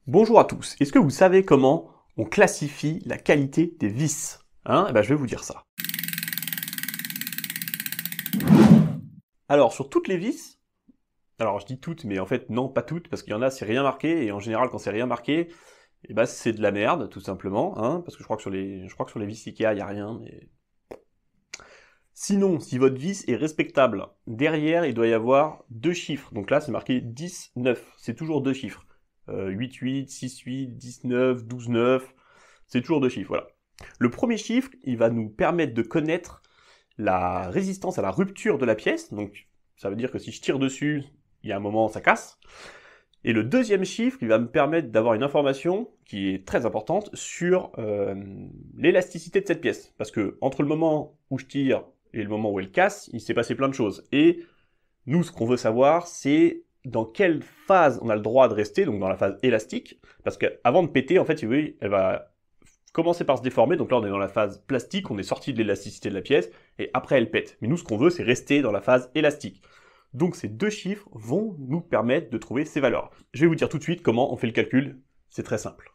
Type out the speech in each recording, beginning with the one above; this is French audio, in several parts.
Bonjour à tous, est-ce que vous savez comment on classifie la qualité des vis? Eh ben, je vais vous dire ça. Alors, sur toutes les vis, alors je dis toutes, mais en fait non, pas toutes, parce qu'il y en a, c'est rien marqué, et en général, quand c'est rien marqué, eh ben, c'est de la merde, tout simplement, parce que je crois que sur les vis Ikea, il n'y a rien, mais... Sinon, si votre vis est respectable, derrière, il doit y avoir deux chiffres. Donc là, c'est marqué 10, 9, c'est toujours deux chiffres. 8, 8, 6, 8, 19, 12, 9, c'est toujours deux chiffres, voilà. Le premier chiffre, il va nous permettre de connaître la résistance à la rupture de la pièce, donc ça veut dire que si je tire dessus, il y a un moment, ça casse. Et le deuxième chiffre, il va me permettre d'avoir une information qui est très importante sur l'élasticité de cette pièce. Parce que entre le moment où je tire et le moment où elle casse, il s'est passé plein de choses. Et nous, ce qu'on veut savoir, c'est dans quelle phase on a le droit de rester, donc dans la phase élastique, parce qu'avant de péter, en fait, si vous voyez, elle va commencer par se déformer, donc là on est dans la phase plastique, on est sorti de l'élasticité de la pièce, et après elle pète. Mais nous, ce qu'on veut, c'est rester dans la phase élastique. Donc ces deux chiffres vont nous permettre de trouver ces valeurs. Je vais vous dire tout de suite comment on fait le calcul, c'est très simple.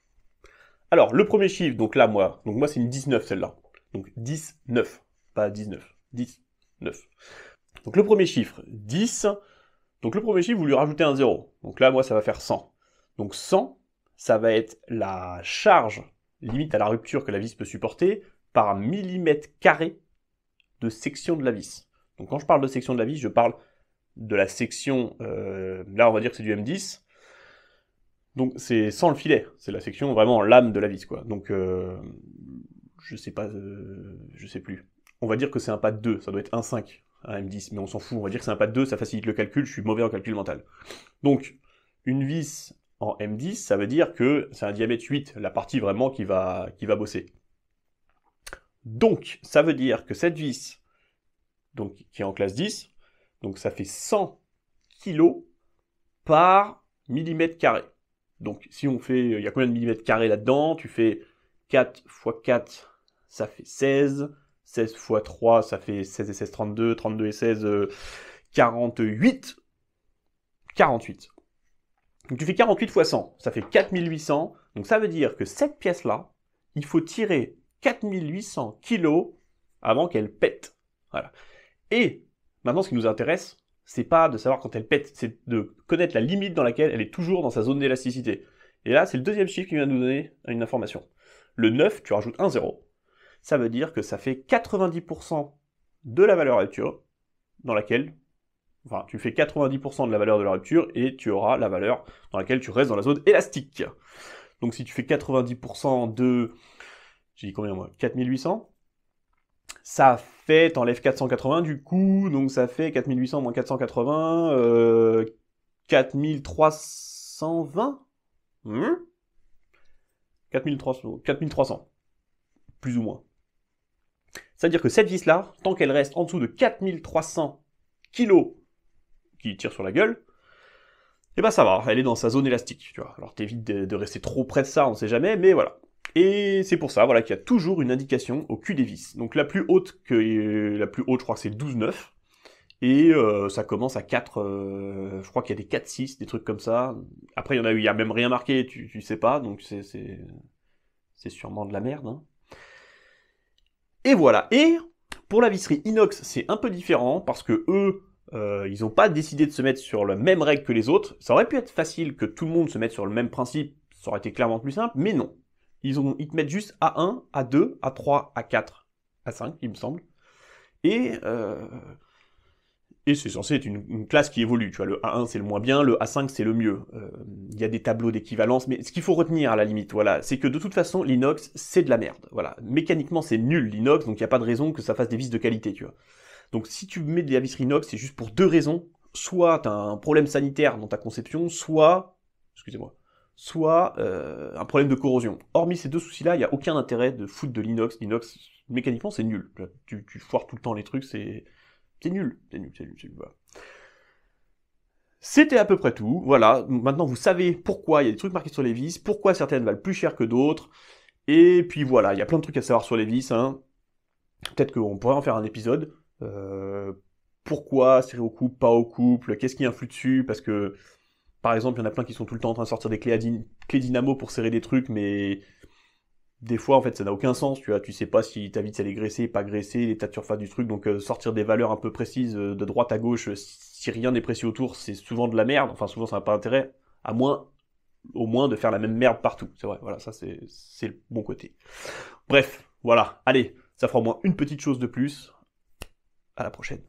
Alors, le premier chiffre, donc là, moi c'est une 19 celle-là. Donc 10, 9, pas 19, 10, 9. Donc le premier chiffre, 10, donc le premier chiffre, vous lui rajoutez un 0. Donc là, moi, ça va faire 100. Donc 100, ça va être la charge limite à la rupture que la vis peut supporter par millimètre carré de section de la vis. Donc quand je parle de section de la vis, je parle de la section, là on va dire que c'est du M10, donc c'est sans le filet, c'est la section vraiment en lame de la vis, quoi. Donc je sais pas, je sais plus. On va dire que c'est un pas de 2, ça doit être 1,5, un M10, mais on s'en fout, on va dire que c'est un pas de 2, ça facilite le calcul, je suis mauvais en calcul mental. Donc, une vis en M10, ça veut dire que c'est un diamètre 8, la partie vraiment qui va bosser. Donc, ça veut dire que cette vis, donc, qui est en classe 10, donc ça fait 100 kg par millimètre carré. Donc, si on fait, il y a combien de millimètres carrés là-dedans? Tu fais 4 x 4, ça fait 16. 16 x 3, ça fait 16 et 16, 32. 32 et 16, 48. 48. Donc tu fais 48 x 100, ça fait 4800. Donc ça veut dire que cette pièce-là, il faut tirer 4800 kg avant qu'elle pète. Voilà. Et maintenant, ce qui nous intéresse, c'est pas de savoir quand elle pète, c'est de connaître la limite dans laquelle elle est toujours dans sa zone d'élasticité. Et là, c'est le deuxième chiffre qui vient nous donner une information. Le 9, tu rajoutes un 0. Ça veut dire que ça fait 90% de la valeur rupture dans laquelle, enfin, tu fais 90% de la valeur de la rupture et tu auras la valeur dans laquelle tu restes dans la zone élastique. Donc si tu fais 90% de, j'ai dit combien moi, 4800, ça fait, t'enlèves 480 du coup, donc ça fait 4800 moins 480, 4320 4300, plus ou moins. C'est-à-dire que cette vis-là, tant qu'elle reste en dessous de 4300 kg qui tire sur la gueule, et ben ça va, elle est dans sa zone élastique, tu vois. Alors t'évites de rester trop près de ça, on sait jamais, mais voilà. Et c'est pour ça, voilà, qu'il y a toujours une indication au cul des vis. Donc la plus haute, je crois que c'est 12,9. Et ça commence à 4, je crois qu'il y a des 4,6, des trucs comme ça. Après, il y en a eu, il y a même rien marqué, tu sais pas, donc c'est sûrement de la merde. Hein. Et voilà. Et pour la visserie inox, c'est un peu différent, parce que eux, ils n'ont pas décidé de se mettre sur la même règle que les autres. Ça aurait pu être facile que tout le monde se mette sur le même principe, ça aurait été clairement plus simple, mais non. Ils te mettent juste A1, A2, A3, A4, A5, il me semble. Et c'est censé être une classe qui évolue. Tu vois, le A1 c'est le moins bien, le A5 c'est le mieux. Il y a des tableaux d'équivalence, mais ce qu'il faut retenir à la limite, voilà, c'est que de toute façon l'inox c'est de la merde. Voilà, mécaniquement c'est nul l'inox, donc il n'y a pas de raison que ça fasse des vis de qualité, tu vois. Donc si tu mets de la visserie inox, c'est juste pour deux raisons. Soit tu as un problème sanitaire dans ta conception, soit, excusez-moi, soit un problème de corrosion. Hormis ces deux soucis-là, il n'y a aucun intérêt de foutre de l'inox. L'inox, mécaniquement, c'est nul. Tu foires tout le temps les trucs, c'est nul. Voilà. C'était à peu près tout. Voilà, maintenant vous savez pourquoi il y a des trucs marqués sur les vis, pourquoi certaines valent plus cher que d'autres. Et puis voilà, il y a plein de trucs à savoir sur les vis. Hein. Peut-être qu'on pourrait en faire un épisode. Pourquoi serrer au couple, pas au couple, qu'est-ce qui influe dessus, parce que par exemple il y en a plein qui sont tout le temps en train de sortir des clés clé dynamo pour serrer des trucs, mais des fois, en fait, ça n'a aucun sens, tu vois. Tu sais pas si ta vis elle est graissée, pas graissée, l'état de surface du truc, donc sortir des valeurs un peu précises de droite à gauche, si rien n'est précis autour, c'est souvent de la merde. Enfin, souvent, ça n'a pas intérêt, à moins, au moins, de faire la même merde partout. C'est vrai, voilà, ça, c'est le bon côté. Bref, voilà. Allez, ça fera au moins une petite chose de plus. À la prochaine.